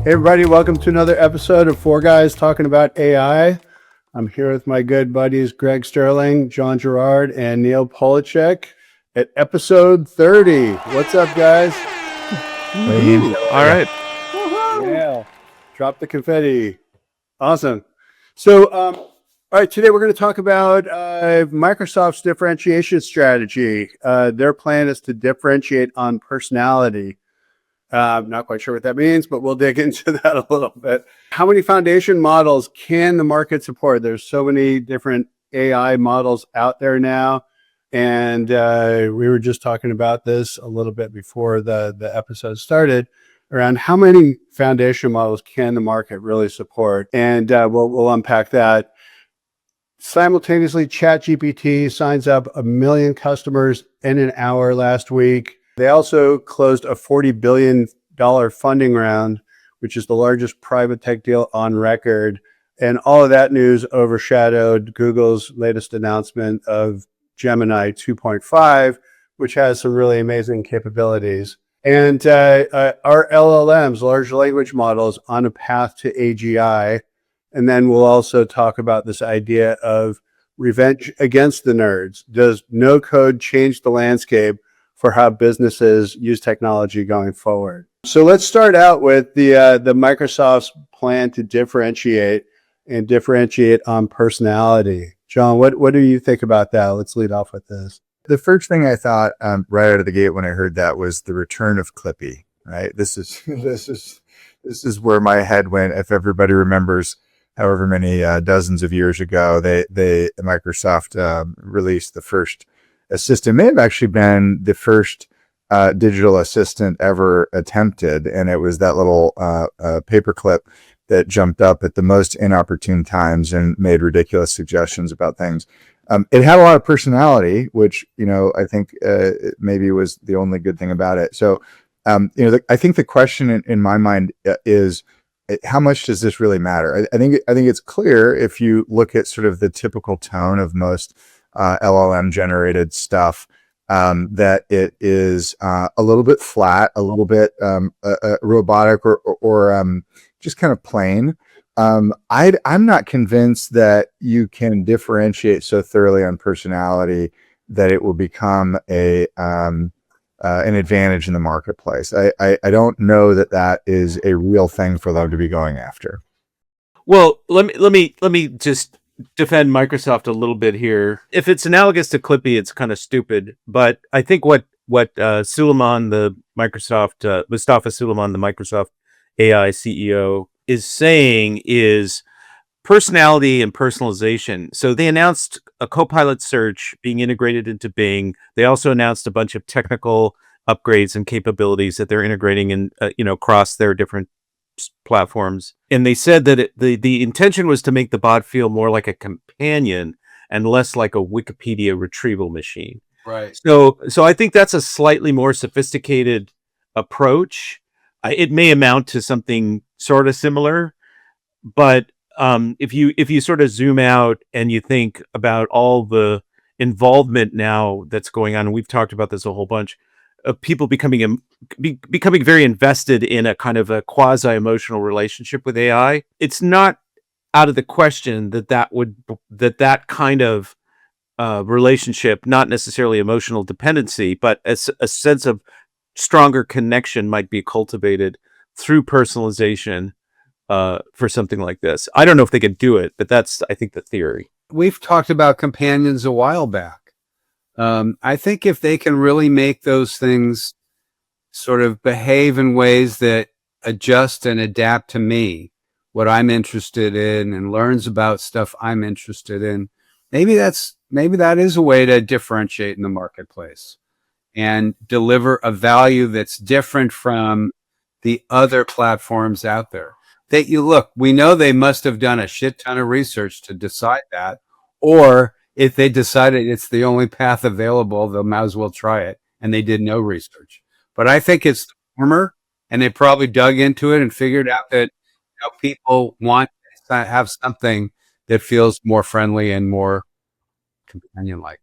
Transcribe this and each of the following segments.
Hey everybody, welcome to another episode of Four Guys Talking About AI. I'm here with my good buddies Greg Sterling, John Gerard, and Neil Polachek at episode 30. What's up, guys? All right. Yeah, drop the confetti. Awesome. So, all right, today we're going to talk about Microsoft's differentiation strategy. Their plan is to differentiate on personality. I'm not quite sure what that means, but we'll dig into that a little bit. How many foundation models can the market support? There's so many different AI models out there now. And we were just talking about this a little bit before the episode started around how many foundation models can the market really support. And we'll unpack that. Simultaneously, ChatGPT signs up 1 million customers in an hour last week. They also closed a $40 billion funding round, which is the largest private tech deal on record. And all of that news overshadowed Google's latest announcement of Gemini 2.5, which has some really amazing capabilities. And our LLMs, large language models, on a path to AGI. And then we'll also talk about this idea of revenge against the nerds. Does no code change the landscape for how businesses use technology going forward? So let's start out with the Microsoft's plan to differentiate on personality. John, what do you think about that? Let's lead off with this. The first thing I thought right out of the gate when I heard that was the return of Clippy. Right, this is where my head went. If everybody remembers, however many dozens of years ago, Microsoft released the first assistant. May have actually been the first digital assistant ever attempted, and it was that little paperclip that jumped up at the most inopportune times and made ridiculous suggestions about things. It had a lot of personality, which I think maybe was the only good thing about it. So I think the question in my mind is, how much does this really matter? I think it's clear if you look at sort of the typical tone of most LLM generated stuff, that it is a little bit flat, a little bit robotic, or just kind of plain. I'm not convinced that you can differentiate so thoroughly on personality that it will become an advantage in the marketplace. I don't know that is a real thing for them to be going after. Well, let me just defend Microsoft a little bit here. If it's analogous to Clippy, it's kind of stupid. But I think what Suleiman, Mustafa Suleiman, the Microsoft AI CEO, is saying is personality and personalization. So they announced a Copilot search being integrated into Bing. They also announced a bunch of technical upgrades and capabilities that they're integrating in, across their different platforms. And they said that the intention was to make the bot feel more like a companion and less like a Wikipedia retrieval machine. Right. So I think that's a slightly more sophisticated approach. It may amount to something sort of similar, but if you sort of zoom out and you think about all the involvement now that's going on, and we've talked about this a whole bunch, of people becoming very invested in a kind of a quasi-emotional relationship with AI, it's not out of the question that kind of relationship, not necessarily emotional dependency, but a sense of stronger connection might be cultivated through personalization for something like this. I don't know if they could do it, but that's, I think, the theory. We've talked about companions a while back. I think if they can really make those things sort of behave in ways that adjust and adapt to me, what I'm interested in, and learns about stuff I'm interested in, maybe that is a way to differentiate in the marketplace and deliver a value that's different from the other platforms out there. We know they must have done a shit ton of research to decide that, or if they decided it's the only path available, they might as well try it, and they did no research. But I think it's the former, and they probably dug into it and figured out that people want to have something that feels more friendly and more companion-like.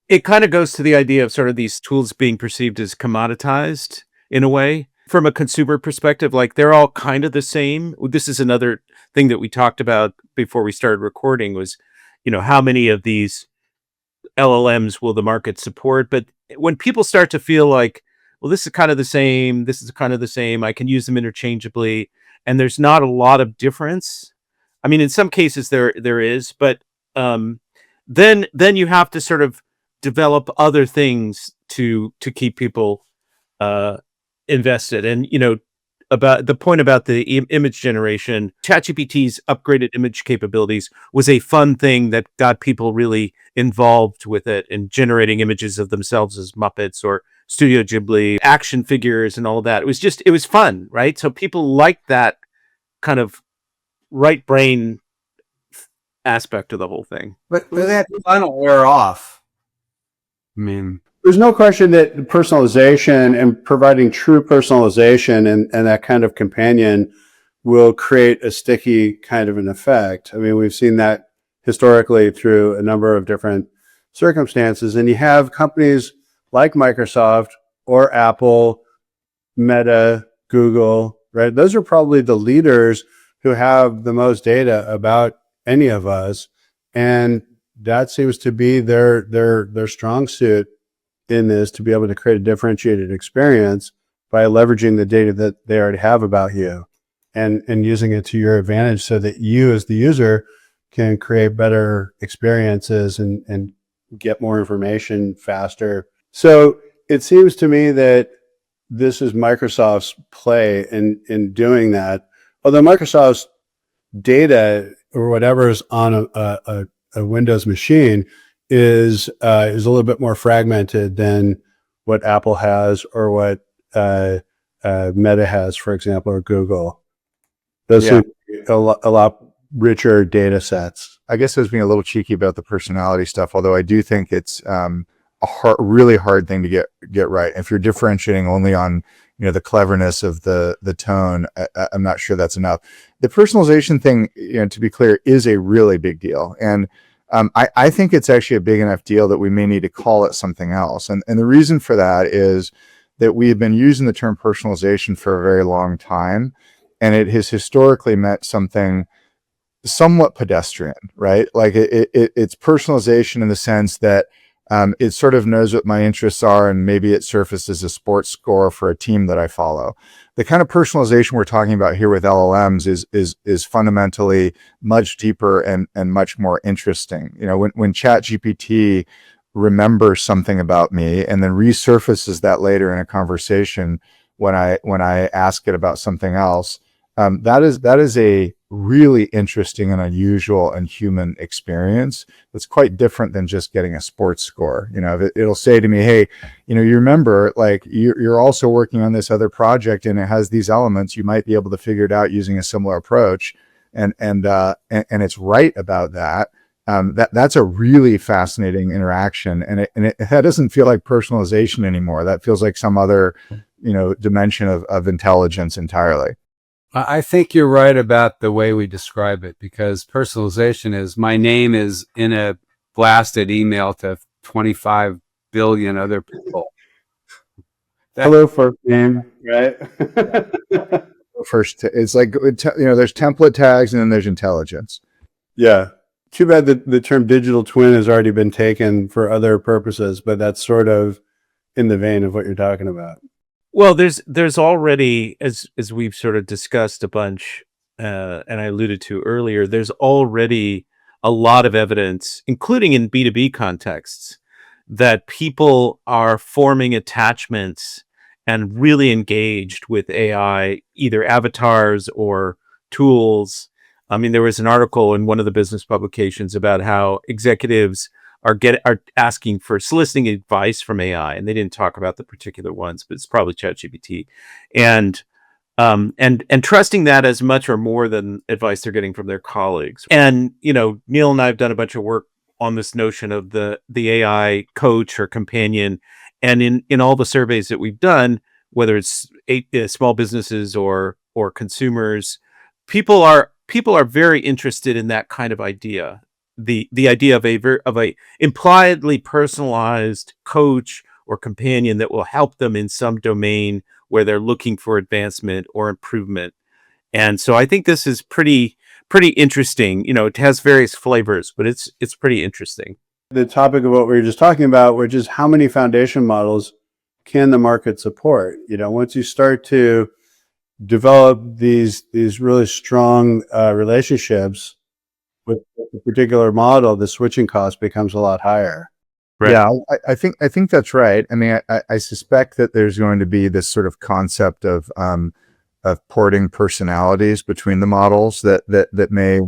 It kind of goes to the idea of sort of these tools being perceived as commoditized in a way. from a consumer perspective, like they're all kind of the same. This is another thing that we talked about before we started recording was, how many of these LLMs will the market support? But when people start to feel like, well, this is kind of the same, this is kind of the same, I can use them interchangeably, and there's not a lot of difference. I mean, in some cases there is, but then you have to sort of develop other things to keep people invested. And about the point about the image generation, ChatGPT's upgraded image capabilities was a fun thing that got people really involved with it and generating images of themselves as Muppets or Studio Ghibli action figures and all that. It was fun, right? So people liked that kind of right brain aspect of the whole thing. But that fun will wear off. I mean, There's no question that personalization and providing true personalization and that kind of companion will create a sticky kind of an effect. I mean, we've seen that historically through a number of different circumstances. And you have companies like Microsoft or Apple, Meta, Google, right? Those are probably the leaders who have the most data about any of us. And that seems to be their strong suit in this, to be able to create a differentiated experience by leveraging the data that they already have about you and using it to your advantage so that you as the user can create better experiences and get more information faster. So it seems to me that this is Microsoft's play in doing that. Although Microsoft's data or whatever is on a Windows machine is a little bit more fragmented than what Apple has or what Meta has, for example, or Google. Those seem to be a lot richer data sets. I guess I was being a little cheeky about the personality stuff, although I do think it's really hard thing to get right. If you're differentiating only on the cleverness of the tone, I'm not sure that's enough. The personalization thing, to be clear, is a really big deal, and I think it's actually a big enough deal that we may need to call it something else. And the reason for that is that we have been using the term personalization for a very long time, and it has historically meant something somewhat pedestrian, right? Like it's personalization in the sense that it sort of knows what my interests are, and maybe it surfaces a sports score for a team that I follow. The kind of personalization we're talking about here with LLMs is fundamentally much deeper and much more interesting. When ChatGPT remembers something about me and then resurfaces that later in a conversation when I ask it about something else, that is a really interesting and unusual and human experience that's quite different than just getting a sports score. It'll say to me, hey, you remember, like, you're also working on this other project and it has these elements, you might be able to figure it out using a similar approach, and it's right about that. That's a really fascinating interaction, and that doesn't feel like personalization anymore. That feels like some other dimension of intelligence entirely. I think you're right about the way we describe it, because personalization is my name is in a blasted email to 25 billion other people. Hello, first name, right? First, it's like, there's template tags and then there's intelligence. Yeah. Too bad that the term digital twin has already been taken for other purposes, but that's sort of in the vein of what you're talking about. Well, there's already, as we've sort of discussed a bunch, and I alluded to earlier, there's already a lot of evidence, including in B2B contexts, that people are forming attachments and really engaged with AI, either avatars or tools. I mean, there was an article in one of the business publications about how executives are asking for soliciting advice from AI, and they didn't talk about the particular ones, but it's probably ChatGPT, and trusting that as much or more than advice they're getting from their colleagues. And Neil and I have done a bunch of work on this notion of the AI coach or companion, and in all the surveys that we've done, whether it's small businesses or consumers, people are very interested in that kind of idea. The idea of a impliedly personalized coach or companion that will help them in some domain where they're looking for advancement or improvement. And so I think this is pretty interesting. It has various flavors, but it's pretty interesting. The topic of what we were just talking about, which is how many foundation models can the market support? Once you start to develop these really strong relationships with a particular model, the switching cost becomes a lot higher. Right. Yeah, I think that's right. I mean, I suspect that there's going to be this sort of concept of porting personalities between the models that may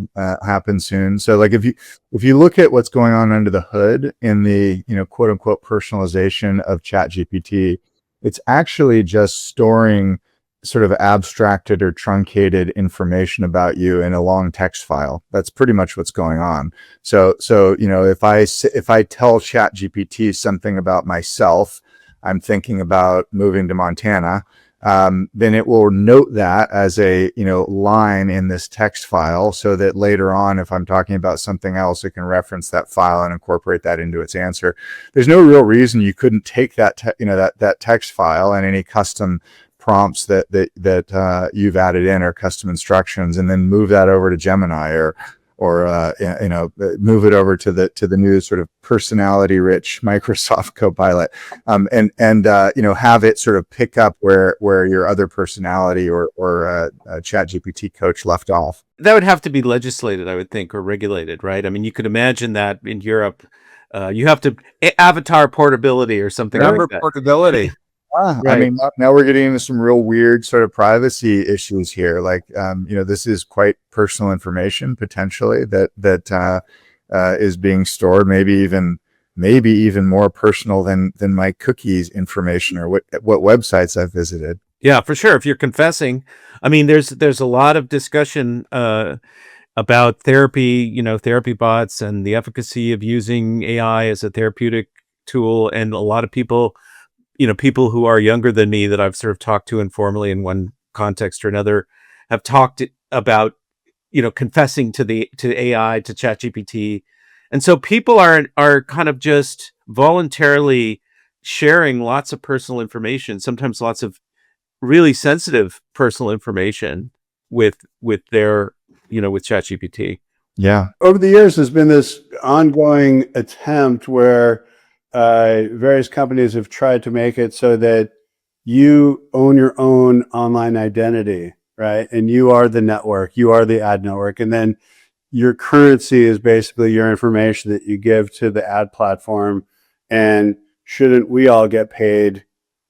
happen soon. So like if you look at what's going on under the hood in the quote unquote personalization of ChatGPT, it's actually just storing sort of abstracted or truncated information about you in a long text file. That's pretty much what's going on. So if I tell ChatGPT something about myself, I'm thinking about moving to Montana, then it will note that as a line in this text file, so that later on, if I'm talking about something else, it can reference that file and incorporate that into its answer. There's no real reason you couldn't take that that text file and any custom prompts that you've added in, or custom instructions, and then move that over to Gemini, or move it over to the new sort of personality rich Microsoft Copilot, and have it sort of pick up where your other personality or ChatGPT coach left off. That would have to be legislated, I would think, or regulated, right? I mean, you could imagine that in Europe, you have to avatar portability or something Number like that. portability. I Right. mean, now we're getting into some real weird sort of privacy issues here. Like, this is quite personal information potentially that is being stored, maybe even more personal than my cookies information or what websites I've visited. Yeah, for sure. If you're confessing, I mean, there's a lot of discussion about therapy, therapy bots and the efficacy of using AI as a therapeutic tool, and a lot of people who are younger than me that I've sort of talked to informally in one context or another have talked about, confessing to AI, to ChatGPT. And so people are kind of just voluntarily sharing lots of personal information, sometimes lots of really sensitive personal information with their, with ChatGPT. Yeah. Over the years, there's been this ongoing attempt where various companies have tried to make it so that you own your own online identity, right? And you are the network, you are the ad network. And then your currency is basically your information that you give to the ad platform. And shouldn't we all get paid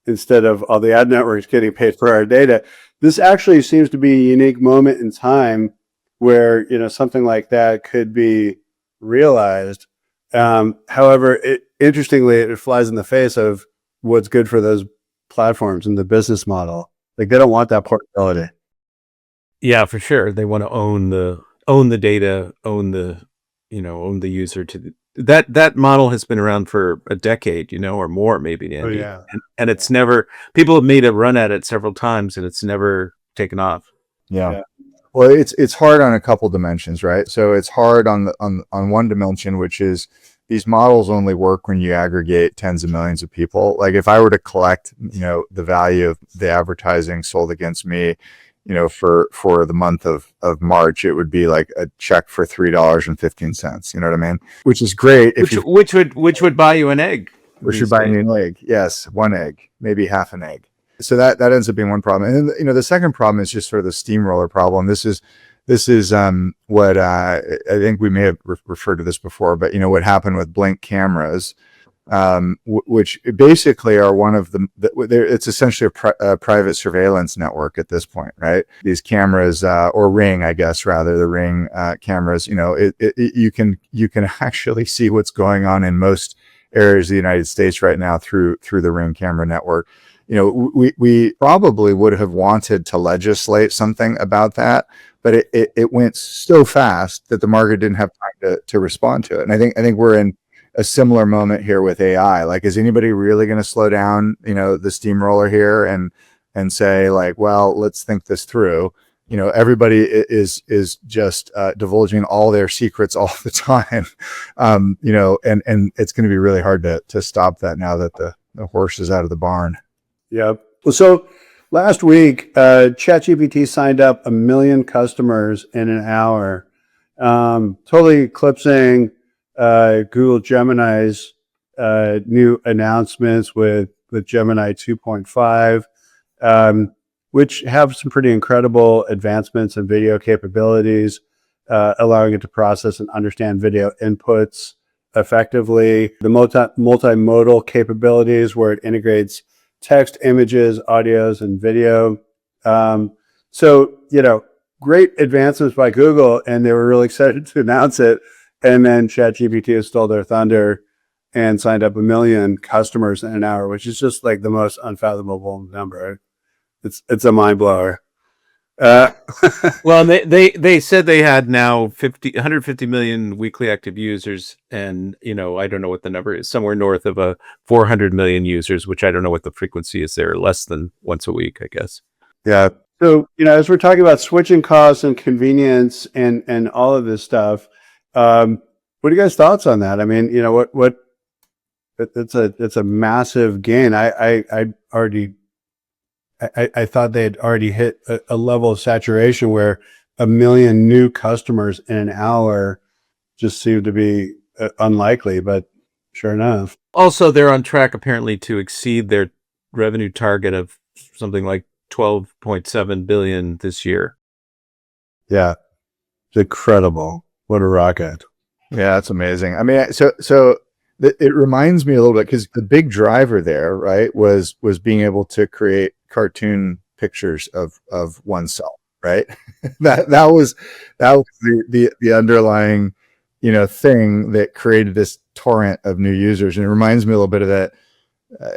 instead of all the ad networks getting paid for our data? This actually seems to be a unique moment in time where, something like that could be realized. However, interestingly, it flies in the face of what's good for those platforms and the business model. Like, they don't want that portability. Yeah, for sure. They want to own the data, own the user. That model has been around for a decade, or more, maybe, Andy. Oh, yeah. And it's never, people have made a run at it several times, and it's never taken off. Yeah. Well, it's hard on a couple dimensions, right? So it's hard on one dimension, which is these models only work when you aggregate tens of millions of people. Like if I were to collect, the value of the advertising sold against me, for the month of March, it would be like a check for $3.15. You know what I mean? Which is great. Which would buy you an egg. Which should buy you an egg. Yes, one egg, maybe half an egg. So that ends up being one problem. And then, the second problem is just sort of the steamroller problem. This is what I think we may have referred to this before, but what happened with Blink cameras, which basically are one of it's essentially a private surveillance network at this point, right? These cameras, or Ring, I guess, rather, the Ring cameras, you can actually see what's going on in most areas of the United States right now through the Ring camera network. We probably would have wanted to legislate something about that, but it went so fast that the market didn't have time to respond to it. And I think we're in a similar moment here with AI. Like, is anybody really going to slow down, the steamroller here and say like, well, let's think this through? Everybody is just divulging all their secrets all the time, and it's going to be really hard to stop that now that the horse is out of the barn. Yep. Well, so last week, ChatGPT signed up 1 million customers in an hour, totally eclipsing Google Gemini's new announcements with Gemini 2.5, which have some pretty incredible advancements in video capabilities, allowing it to process and understand video inputs effectively. The multimodal capabilities where it integrates text, images, audios, and video. So, great advancements by Google, and they were really excited to announce it. And then ChatGPT has stole their thunder and signed up 1 million customers in an hour, which is just like the most unfathomable number. It's a mind blower. Well, they said they had now 150 million weekly active users, and I don't know what the number is, somewhere north of 400 million users, which I don't know what the frequency is there, less than once a week, I guess. Yeah. So, as we're talking about switching costs and convenience and all of this stuff, what are you guys' thoughts on that? I mean, it's a massive gain. I thought they had already hit a level of saturation where 1 million new customers in an hour just seemed to be unlikely, but sure enough. Also, they're on track apparently to exceed their revenue target of something like 12.7 billion this year. Yeah. It's incredible. What a rocket. Yeah, that's amazing. I mean, so it reminds me a little bit, because the big driver there, right, was being able to create cartoon pictures of oneself, right? that was the underlying thing that created this torrent of new users. And it reminds me a little bit of that.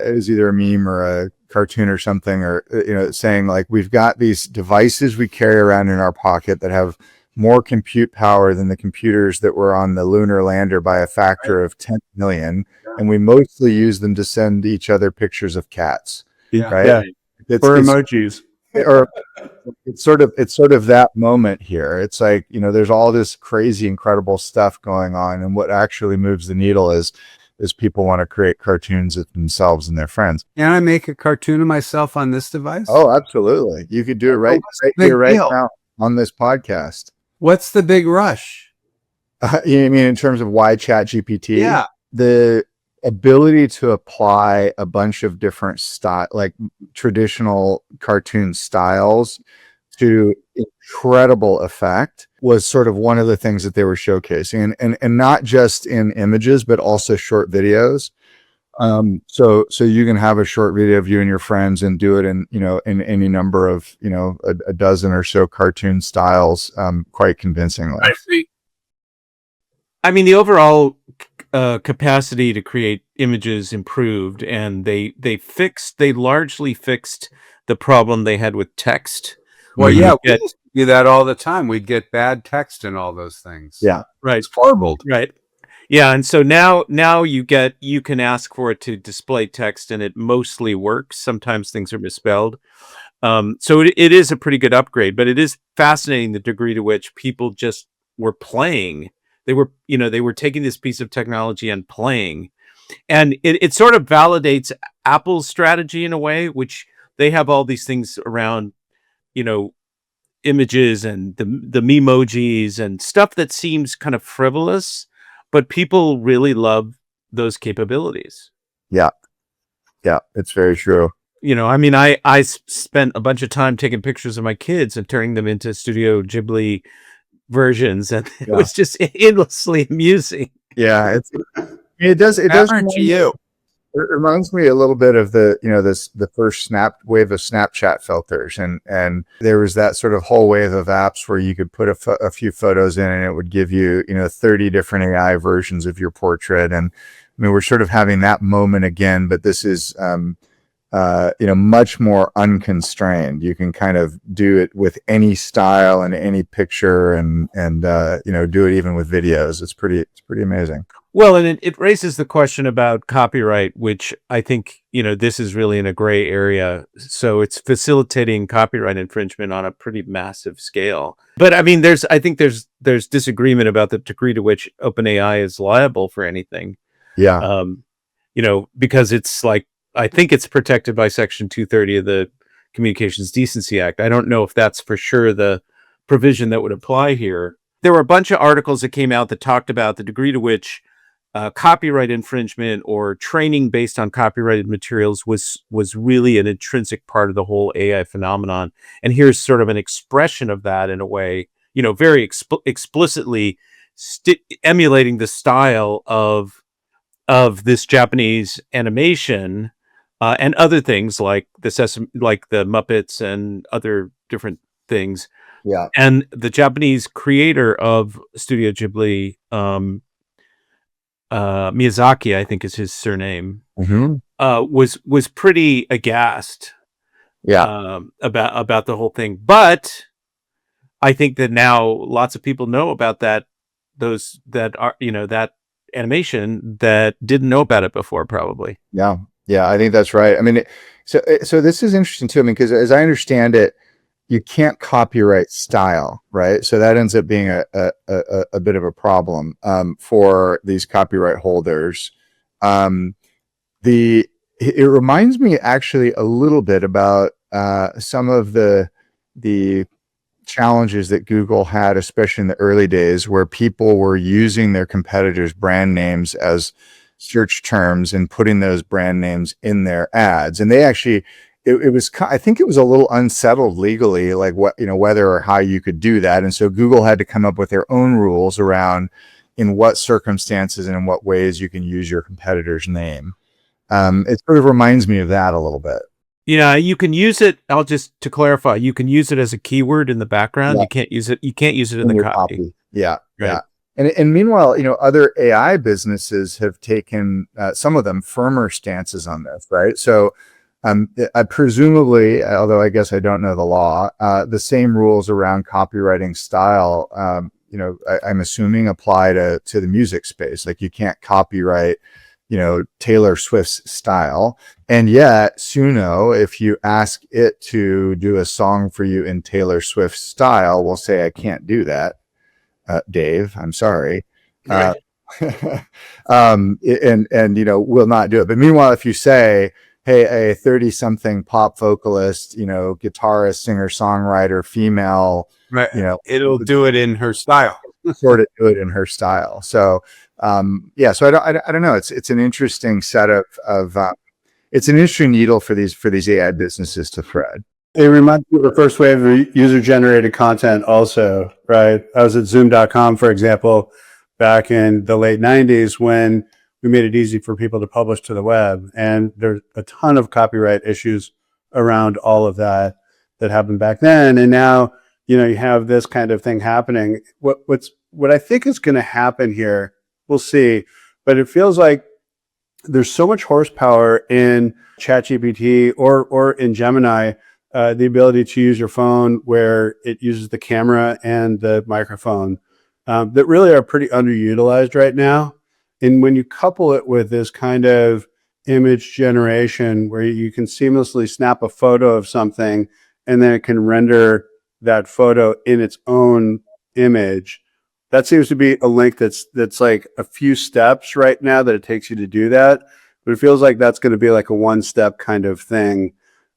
It was either a meme or a cartoon or something, or saying like, we've got these devices we carry around in our pocket that have more compute power than the computers that were on the lunar lander by a factor of 10 million, and we mostly use them to send each other pictures of cats. Yeah. Right? Yeah. Or emojis. Or it's sort of that moment here. It's like, there's all this crazy, incredible stuff going on, and what actually moves the needle is people want to create cartoons of themselves and their friends. Can I make a cartoon of myself on this device? Oh, absolutely. You could do it right here, right now on this podcast. What's the big rush? You mean in terms of why ChatGPT? Yeah. The ability to apply a bunch of different like traditional cartoon styles to incredible effect was sort of one of the things that they were showcasing, and not just in images, but also short videos. So you can have a short video of you and your friends and do it in any number of, a dozen or so cartoon styles, quite convincingly. I see. I mean, the overall capacity to create images improved, and they largely fixed the problem they had with text. Well, yeah, we used to do that all the time. We'd get bad text and all those things. Yeah. Right. It's horrible. Right. Yeah, and so now you can ask for it to display text, and it mostly works. Sometimes things are misspelled. So it is a pretty good upgrade, but it is fascinating the degree to which people just were playing. They were taking this piece of technology and playing. And it sort of validates Apple's strategy in a way, which they have all these things around, images and the memojis and stuff that seems kind of frivolous, but people really love those capabilities. Yeah. Yeah, it's very true. I mean, I spent a bunch of time taking pictures of my kids and turning them into Studio Ghibli versions, and it was just endlessly amusing. Yeah, it does Aren't you? It reminds me a little bit of the first wave of Snapchat filters, and there was that sort of whole wave of apps where you could put a few photos in, and it would give you 30 different AI versions of your portrait. And I mean, we're sort of having that moment again, but this is much more unconstrained. You can kind of do it with any style and any picture, and do it even with videos. It's pretty amazing. Well, and it raises the question about copyright, which I think, this is really in a gray area. So it's facilitating copyright infringement on a pretty massive scale. But I mean, I think there's disagreement about the degree to which OpenAI is liable for anything. Yeah. Because it's like I think it's protected by Section 230 of the Communications Decency Act. I don't know if that's for sure the provision that would apply here. There were a bunch of articles that came out that talked about the degree to which copyright infringement or training based on copyrighted materials was really an intrinsic part of the whole AI phenomenon. And here's sort of an expression of that in a way, very explicitly emulating the style of this Japanese animation and other things like like the Muppets and other different things. Yeah. And the Japanese creator of Studio Ghibli, Miyazaki, I think is his surname, was pretty aghast about the whole thing. But I think that now lots of people know about that animation that didn't know about it before, probably. Yeah. I think that's right. I mean, so this is interesting too. I mean, because as I understand it, you can't copyright style, right? So that ends up being a bit of a problem for these copyright holders. It reminds me actually a little bit about some of the challenges that Google had, especially in the early days, where people were using their competitors' brand names as search terms and putting those brand names in their ads. And they actually, it was, I think it was a little unsettled legally, like whether or how you could do that. And so Google had to come up with their own rules around in what circumstances and in what ways you can use your competitor's name. It sort of reminds me of that a little bit. Yeah, you can use it. To clarify, you can use it as a keyword in the background. Yeah. You can't use it in the copy. Yeah. Right. Yeah. And meanwhile, other AI businesses have taken some of them firmer stances on this, right? So I presumably, although I guess I don't know the law, the same rules around copywriting style, I'm assuming apply to the music space. Like you can't copyright, Taylor Swift's style. And yet Suno, if you ask it to do a song for you in Taylor Swift's style, will say, I can't do that. Dave, I'm sorry. Right. Will not do it. But meanwhile, if you say, hey, a 30-something pop vocalist, guitarist, singer, songwriter, female, right, it'll do it in her style. Sort of do it in her style. So, so I don't know. It's an interesting set of it's an interesting needle for these AI businesses to thread. It reminds me of the first wave of user-generated content also, right? I was at Zoom.com, for example, back in the late 90s when we made it easy for people to publish to the web. And there's a ton of copyright issues around all of that happened back then. And now, you have this kind of thing happening. What I think is going to happen here, we'll see, but it feels like there's so much horsepower in ChatGPT or in Gemini, the ability to use your phone where it uses the camera and the microphone that really are pretty underutilized right now. And when you couple it with this kind of image generation where you can seamlessly snap a photo of something and then it can render that photo in its own image, that seems to be a link that's like a few steps right now that it takes you to do that. But it feels like that's going to be like a one-step kind of thing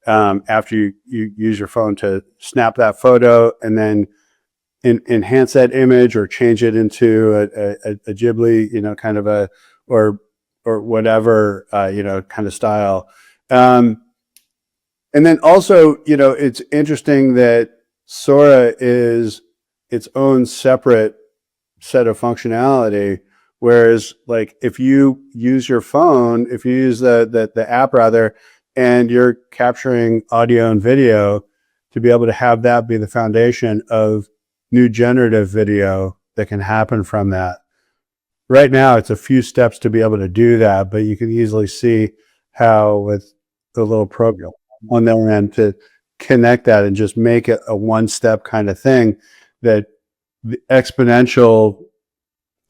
after you use your phone to snap that photo and then enhance that image or change it into a Ghibli, kind of or whatever, kind of style. And then also, it's interesting that Sora is its own separate set of functionality. Whereas like if you use your phone, if you use the app rather, and you're capturing audio and video, to be able to have that be the foundation of new generative video that can happen from that. Right now, it's a few steps to be able to do that, but you can easily see how with the little program on their end to connect that and just make it a one-step kind of thing, that the exponential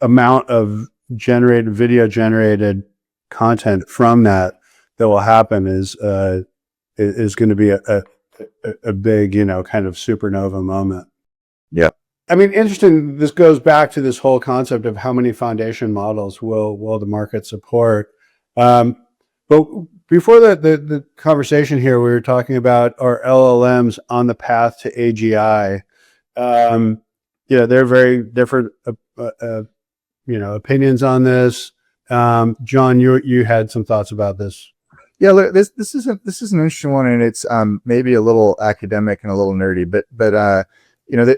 amount of video-generated content from that will happen is going to be a big, kind of supernova moment. Yeah. I mean, interesting. This goes back to this whole concept of how many foundation models will the market support. But before the conversation here, we were talking about our LLMs on the path to AGI. They're very different, opinions on this. John, you had some thoughts about this. Yeah, look, this is an interesting one, and it's maybe a little academic and a little nerdy, but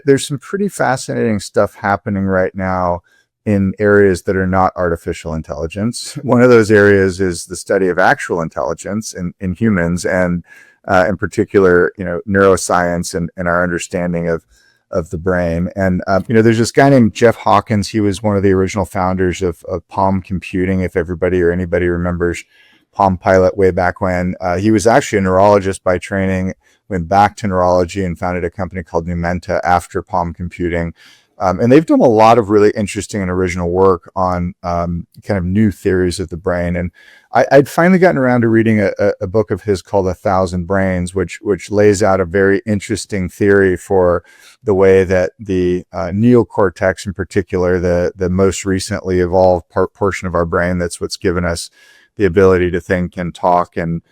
there's some pretty fascinating stuff happening right now in areas that are not artificial intelligence. One of those areas is the study of actual intelligence in humans, and in particular, neuroscience and our understanding of the brain. And there's this guy named Jeff Hawkins. He was one of the original founders of Palm Computing, if everybody or anybody remembers Palm Pilot way back when. He was actually a neurologist by training, went back to neurology and founded a company called Numenta after Palm Computing. And they've done a lot of really interesting and original work on kind of new theories of the brain. And I'd finally gotten around to reading a book of his called 1,000 Brains, which lays out a very interesting theory for the way that the neocortex in particular, the most recently evolved portion of our brain, that's what's given us the ability to think and talk and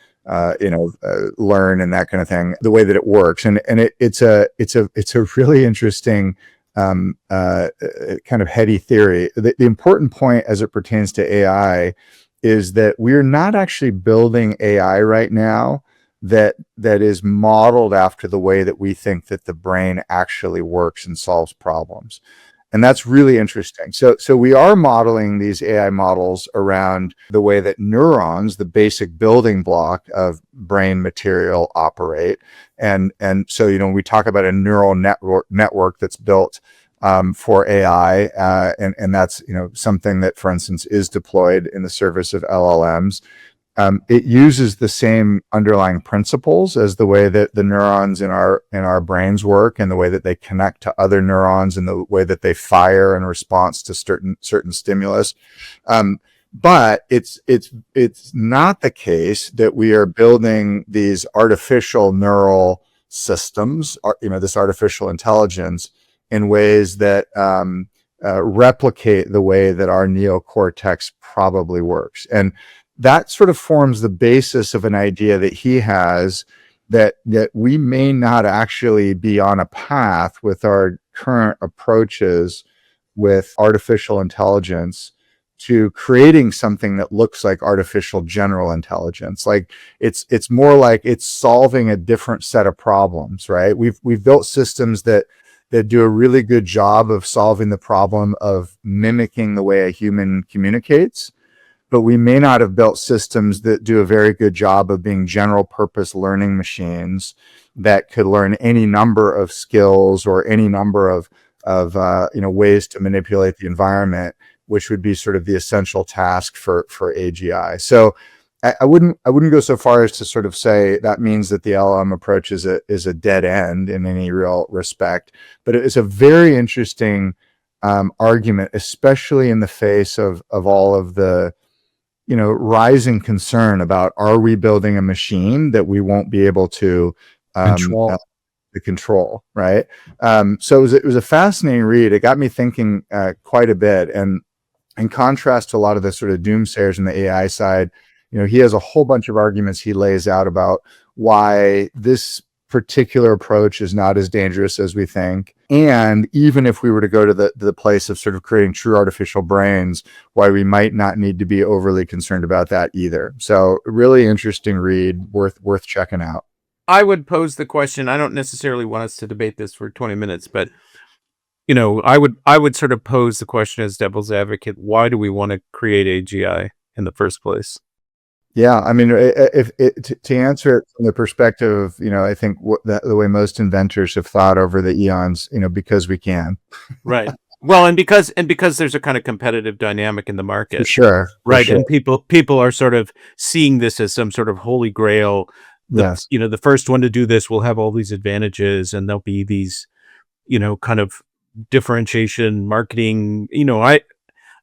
learn and that kind of thing, the way that it works. And it's a really interesting kind of heady theory. The important point as it pertains to AI is that we're not actually building AI right now that is modeled after the way that we think that the brain actually works and solves problems. And that's really interesting. So we are modeling these AI models around the way that neurons, the basic building block of brain material, operate. And so, we talk about a neural network that's built for AI, and that's, something that, for instance, is deployed in the service of LLMs. It uses the same underlying principles as the way that the neurons in our brains work, and the way that they connect to other neurons, and the way that they fire in response to certain stimulus. But it's not the case that we are building these artificial neural systems, this artificial intelligence, in ways that replicate the way that our neocortex probably works. And that sort of forms the basis of an idea that he has that we may not actually be on a path with our current approaches with artificial intelligence to creating something that looks like artificial general intelligence. Like it's more like it's solving a different set of problems, right? We've built systems that do a really good job of solving the problem of mimicking the way a human communicates. But we may not have built systems that do a very good job of being general purpose learning machines that could learn any number of skills or any number of ways to manipulate the environment, which would be sort of the essential task for AGI. So I wouldn't go so far as to sort of say that means that the LLM approach is a dead end in any real respect, but it's a very interesting argument, especially in the face of all of the rising concern about, are we building a machine that we won't be able to control, right? So it was a fascinating read. It got me thinking quite a bit. And in contrast to a lot of the sort of doomsayers on the AI side, he has a whole bunch of arguments he lays out about why this particular approach is not as dangerous as we think. And even if we were to go to the place of sort of creating true artificial brains, why we might not need to be overly concerned about that either. So really interesting read, worth checking out. I would pose the question. I don't necessarily want us to debate this for 20 minutes, but I would sort of pose the question as devil's advocate. Why do we want to create AGI in the first place? Yeah, I mean, to answer it from the perspective of, I think the way most inventors have thought over the eons, because we can. Right. Well, and because there's a kind of competitive dynamic in the market. For sure. Right. For sure. And people are sort of seeing this as some sort of holy grail. Yes. The first one to do this will have all these advantages, and there'll be these, kind of differentiation marketing. I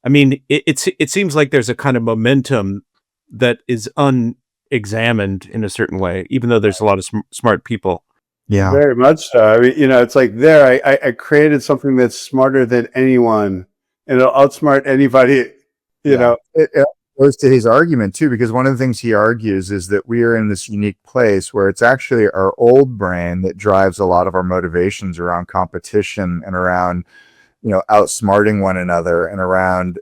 mean, it seems like there's a kind of momentum that is unexamined in a certain way, even though there's a lot of smart people. Yeah, very much so. I mean, it's like I created something that's smarter than anyone, and it'll outsmart anybody. goes to his argument too, because one of the things he argues is that we are in this unique place where it's actually our old brain that drives a lot of our motivations around competition and around, outsmarting one another and around,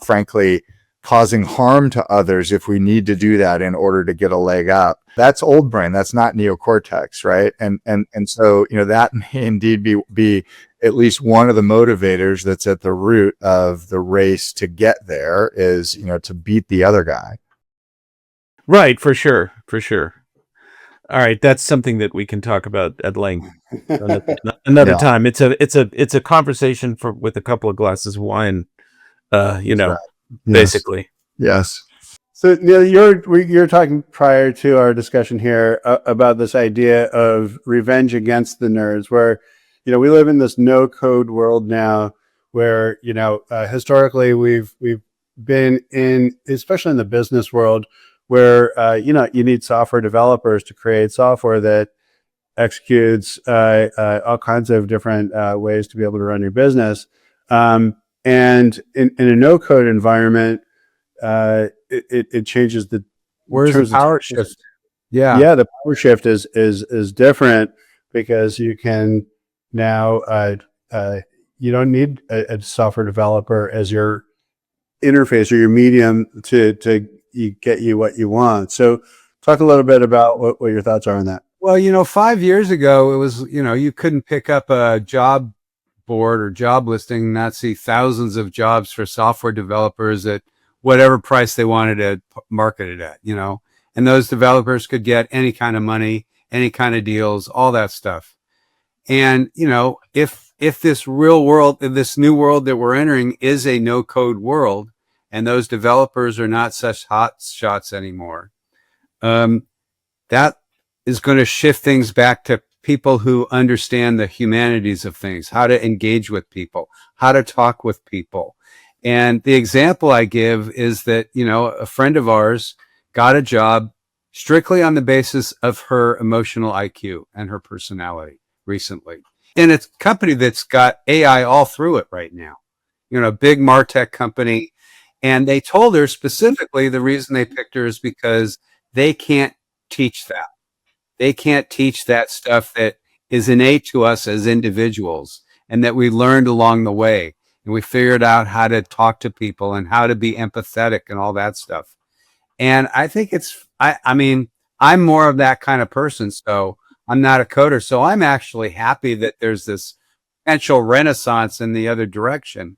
frankly, causing harm to others if we need to do that in order to get a leg up. That's old brain. That's not neocortex, right? And so, that may indeed be at least one of the motivators that's at the root of the race to get there is, to beat the other guy. Right, for sure. All right, that's something that we can talk about at length another Yeah. time. It's a conversation with a couple of glasses of wine, Right. Yes. basically. Yes. So Neil, you're talking prior to our discussion here about this idea of revenge against the nerds, where we live in this no code world now, where historically we've been in, especially in the business world, where you need software developers to create software that executes all kinds of different ways to be able to run your business. And in a no code environment, it changes the Where's the power shift? Yeah. Yeah, the power shift is different because you can now you don't need a software developer as your interface or your medium to get you what you want. So talk a little bit about what your thoughts are on that. Well, 5 years ago, it was, you couldn't pick up a job board or job listing and not see thousands of jobs for software developers at whatever price they wanted to market it at, and those developers could get any kind of money, any kind of deals, all that stuff. And, if this real world, this new world that we're entering is a no code world and those developers are not such hot shots anymore, that is going to shift things back to people who understand the humanities of things, how to engage with people, how to talk with people. And the example I give is that, a friend of ours got a job strictly on the basis of her emotional IQ and her personality recently. And it's a company that's got AI all through it right now, a big MarTech company. And they told her specifically the reason they picked her is because they can't teach that. They can't teach that stuff that is innate to us as individuals and that we learned along the way. And we figured out how to talk to people and how to be empathetic and all that stuff. And I think I'm more of that kind of person. So I'm not a coder. So I'm actually happy that there's this potential renaissance in the other direction.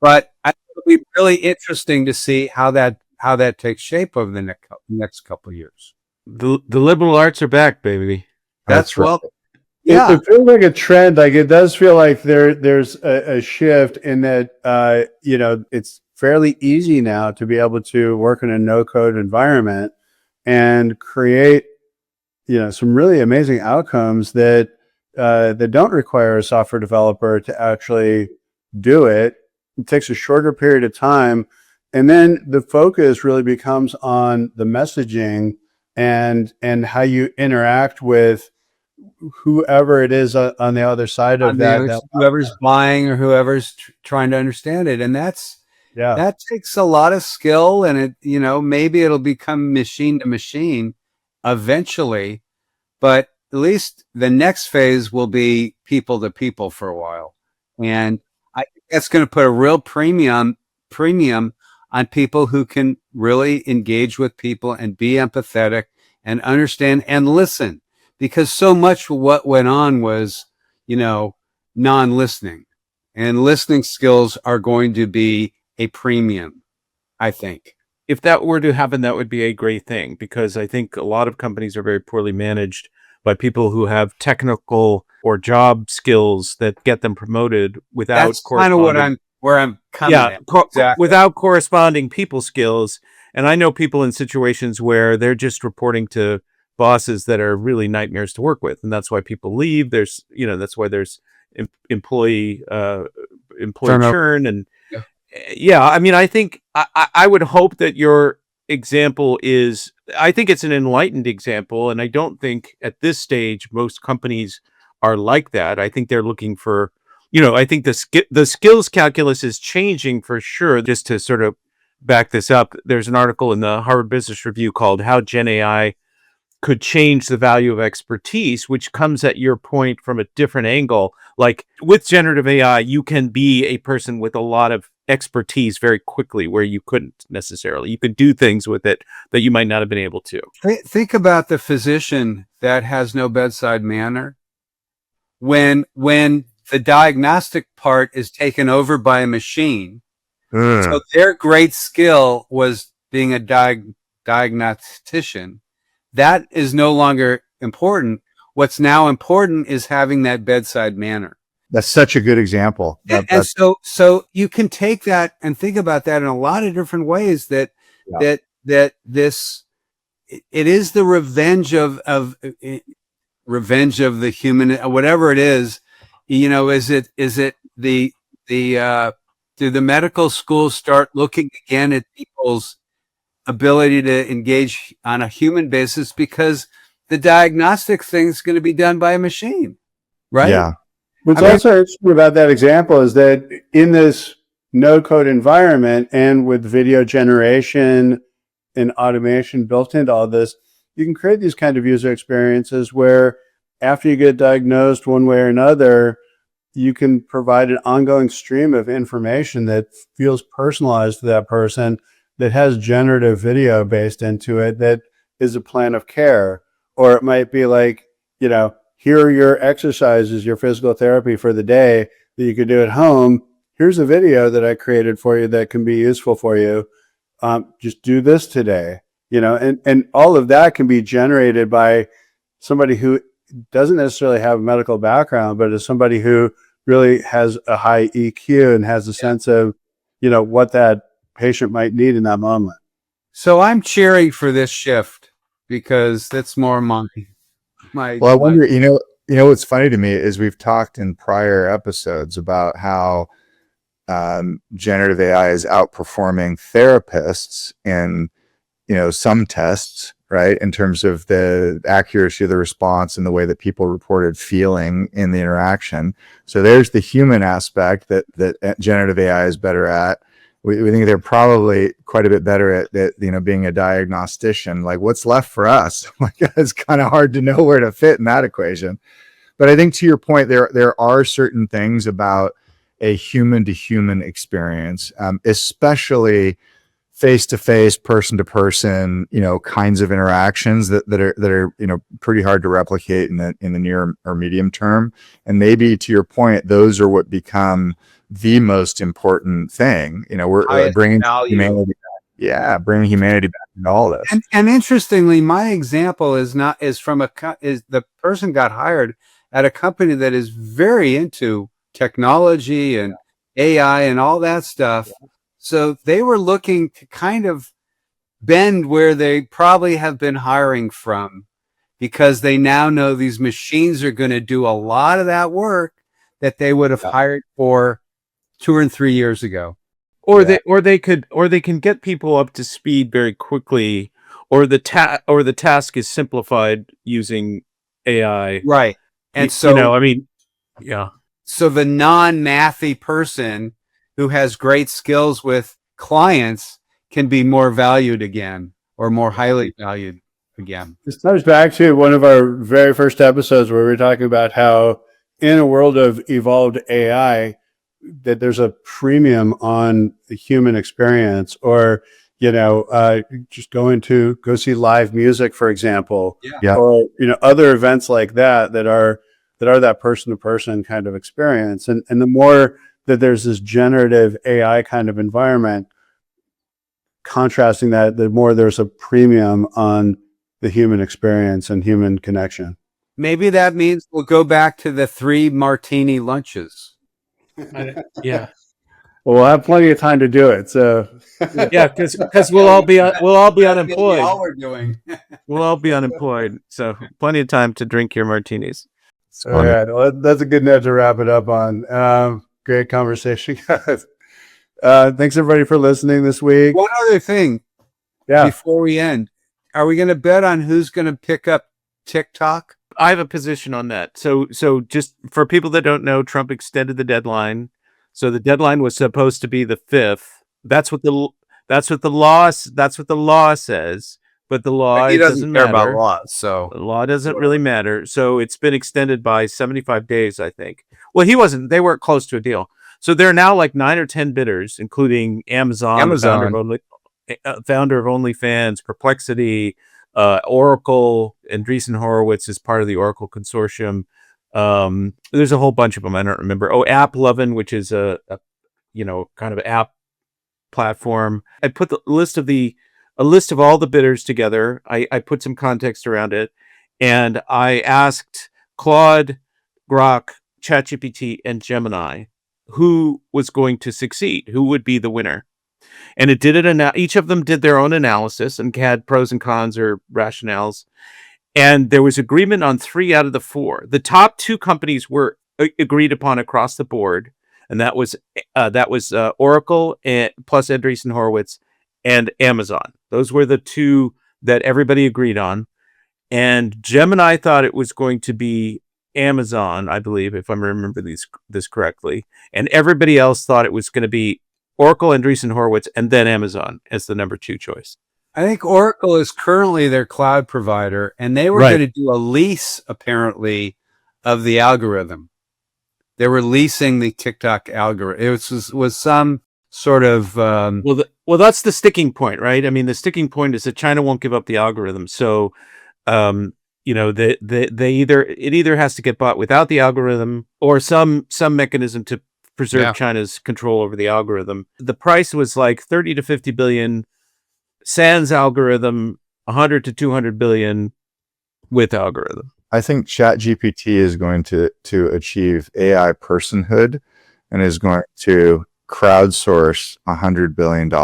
But I think it'll be really interesting to see how that takes shape over the next couple of years. The liberal arts are back, baby. That's right. well, Yeah, it feels like a trend. Like it does feel like there's a shift in that it's fairly easy now to be able to work in a no code environment and create some really amazing outcomes that don't require a software developer to actually do it. It takes a shorter period of time, and then the focus really becomes on the messaging and how you interact with whoever it is on the other side of that. Whoever's buying or whoever's trying to understand it. And that takes a lot of skill, and maybe it'll become machine to machine eventually, but at least the next phase will be people to people for a while. And I think that's going to put a real premium on people who can really engage with people and be empathetic and understand and listen, because so much of what went on was, non-listening, and listening skills are going to be a premium, I think. If that were to happen, that would be a great thing, because I think a lot of companies are very poorly managed by people who have technical or job skills that get them promoted without That's kind of where I'm coming at. Exactly. Without corresponding people skills. And I know people in situations where they're just reporting to bosses that are really nightmares to work with, and that's why people leave. That's why there's employee churn, and I think I would hope that your example is. I think it's an enlightened example, and I don't think at this stage most companies are like that. I think they're looking for. I think the skills calculus is changing for sure, just to sort of back this up. There's an article in the Harvard Business Review called "How Gen AI Could Change the Value of Expertise," which comes at your point from a different angle. Like with generative AI, you can be a person with a lot of expertise very quickly where you couldn't necessarily. You could do things with it that you might not have been able to. Think about the physician that has no bedside manner. When the diagnostic part is taken over by a machine, so their great skill was being a diagnostician. That is no longer important. What's now important is having that bedside manner. That's such a good example. And so you can take that and think about that in a lot of different ways. That this it is the revenge of the human, whatever it is. You know, is it the do the medical schools start looking again at people's ability to engage on a human basis, because the diagnostic thing is going to be done by a machine, right? Yeah. What's also interesting about that example is that in this no-code environment and with video generation and automation built into all this, you can create these kind of user experiences where after you get diagnosed one way or another, you can provide an ongoing stream of information that feels personalized to that person, that has generative video based into it, that is a plan of care. Or it might be like, you know, here are your exercises, your physical therapy for the day that you could do at home. Here's a video that I created for you that can be useful for you. Just do this today, you know, and all of that can be generated by somebody who doesn't necessarily have a medical background, but is somebody who really has a high EQ and has a sense of, you know, what that patient might need in that moment. So I'm cheering for this shift because that's more my. Well, I wonder, you know, what's funny to me is we've talked in prior episodes about how generative AI is outperforming therapists in, you know, some tests, right? In terms of the accuracy of the response and the way that people reported feeling in the interaction. So there's the human aspect that generative AI is better at. We think they're probably quite a bit better at you know, being a diagnostician. Like, what's left for us? Like, it's kind of hard to know where to fit in that equation. But I think to your point, there are certain things about a human to human experience, especially face-to-face, person-to-person, you know, kinds of interactions that are, you know, pretty hard to replicate in the near or medium term. And maybe to your point, those are what become the most important thing. You know, we're bringing humanity back. Yeah, bringing humanity back into all this. And interestingly, my example is from the person got hired at a company that is very into technology and AI and all that stuff. Yeah. So they were looking to kind of bend where they probably have been hiring from, because they now know these machines are going to do a lot of that work that they would have hired for 2 or 3 years ago. Or they can get people up to speed very quickly, or the task is simplified using AI. Right. And so, you know, I mean, yeah. So the non-mathy person who has great skills with clients can be more valued again, or more highly valued again. This comes back to one of our very first episodes where we were talking about how in a world of evolved AI, that there's a premium on the human experience, or, you know, just go see live music, for example, or, you know, other events like that are that person to person kind of experience. And the more that there's this generative AI kind of environment, contrasting that, the more there's a premium on the human experience and human connection. Maybe that means we'll go back to the 3 martini lunches. Yeah. Well, we'll have plenty of time to do it. So yeah, because we'll all be unemployed. All we're doing. We'll all be unemployed. So plenty of time to drink your martinis. All right. Well, that's a good note to wrap it up on. Great conversation, guys. Thanks everybody for listening this week. One other thing. Yeah. Before we end, are we going to bet on who's going to pick up TikTok? I have a position on that. So just for people that don't know, Trump extended the deadline. So the deadline was supposed to be the 5th. That's what That's what the law says. But the law He doesn't doesn't care matter. about laws, so The law doesn't really matter. So it's been extended by 75 days, I think. Well, they weren't close to a deal. So there are now like 9 or 10 bidders, including Amazon. The founder of OnlyFans, Perplexity, Oracle, Andreessen Horowitz is part of the Oracle consortium. There's a whole bunch of them. I don't remember. Oh, AppLovin, which is a kind of app platform. I put a list of all the bidders together. I put some context around it, and I asked Claude, Grok, ChatGPT, and Gemini who was going to succeed, who would be the winner. And it did it. Each of them did their own analysis and had pros and cons or rationales. And there was agreement on 3 out of the 4. The top 2 companies were agreed upon across the board, and that was Oracle plus Andreessen Horowitz and Amazon. Those were the 2 that everybody agreed on. And Gemini thought it was going to be Amazon, I believe, if I remember this correctly. And everybody else thought it was going to be Oracle, Andreessen Horowitz, and then Amazon as the number 2 choice. I think Oracle is currently their cloud provider, and they were Right. going to do a lease, apparently, of the algorithm. They were leasing the TikTok algorithm. It was some sort of Well, that's the sticking point, right? I mean, the sticking point is that China won't give up the algorithm. So, it either has to get bought without the algorithm or some mechanism to preserve China's control over the algorithm. The price was like 30 to 50 billion. Sans algorithm, 100 to 200 billion with algorithm. I think ChatGPT is going to achieve AI personhood and is going to crowdsource $100 billion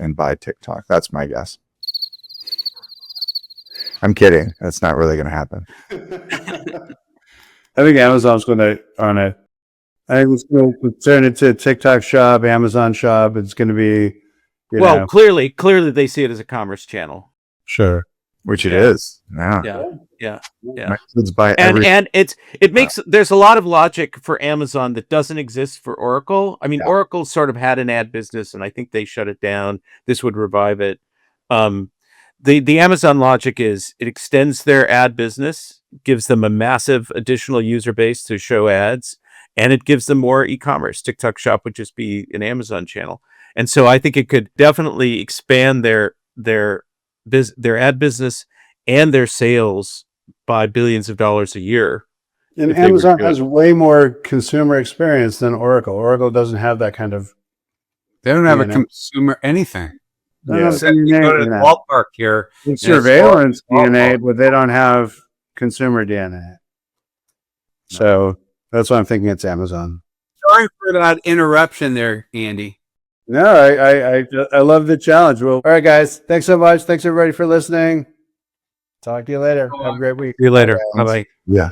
and buy TikTok. That's my guess. I'm kidding. That's not really going to happen. I think Amazon's going to I think it's going to turn into a TikTok shop, Amazon shop. It's going to be, clearly they see it as a commerce channel. Sure. Which it is. Yeah. My kids buy And it makes there's a lot of logic for Amazon that doesn't exist for Oracle. I mean, Oracle sort of had an ad business, and I think they shut it down. This would revive it. The Amazon logic is it extends their ad business, gives them a massive additional user base to show ads, and it gives them more e-commerce. TikTok Shop would just be an Amazon channel. And so I think it could definitely expand their ad business and their sales by billions of dollars a year. And Amazon has way more consumer experience than Oracle. Oracle doesn't have that kind of. They don't have a consumer anything. Yeah. You go to the ballpark here. Surveillance DNA, but they don't have consumer DNA. So that's why I'm thinking it's Amazon. Sorry for that interruption there, Andy. No, I love the challenge. Well, all right, guys. Thanks so much. Thanks everybody for listening. Talk to you later. Have a great week. See you later. Bye-bye. Yeah.